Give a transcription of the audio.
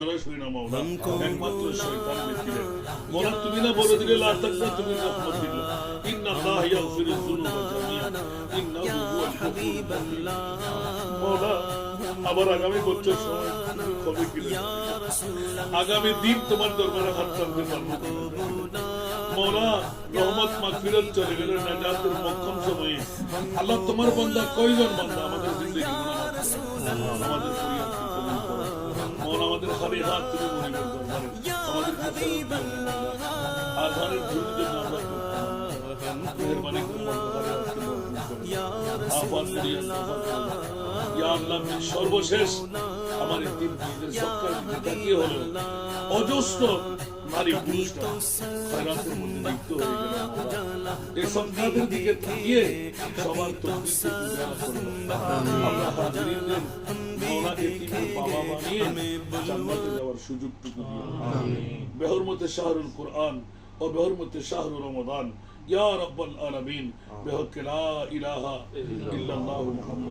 একমাত্র শয়তান ব্যক্তিদের মনে তুমি না বলে দিলে লা তাকনা তুমি রহমত দিলে ইন্নাল্লাহ ইয়াগফিরু যুনুবা জামিআন ইন্নাহু হুয়াল গফুরুর রাহিম। মওলা আবার আগামী বছর সময় কবে কি আগামী দিন তোমার দরবারে হাত টানতে পারবো মওলা রহমত মাগফিরাত চলে গেলে নাজাতের মক্ষম সময়ে আল্লাহ তোমার বান্দা কয়জন বান্দা আমাদের জিন্দেগি গুনাহ আমাদের পরিবার মওলা আমাদের খালি হাত তুমি মনে করো আমাদের আধারের জন্য আমরা মেহেরবানি করে সর্বশেষ আমার তিন দিনের সরকার কি হলো অজস্র নারী পুরুষরা খয়রাতের মধ্যে লিপ্ত হয়ে গেল এই সন্তানদের দিকে তাকিয়ে সবার তকদিরকে পূজা করলো আমরা হাজিরিনদের মওলা এতিমের বাবা বানিয়ে জান্নাতে যাওয়ার সুযোগটুকু দিও বেহরমতে শাহরুল কুরআন ও বেহরমতে শাহরু রমাদান ইয়া রাব্বাল আলামিন বিহক লা ইলাহা ইল্লাল্লাহু মুহাম্মদ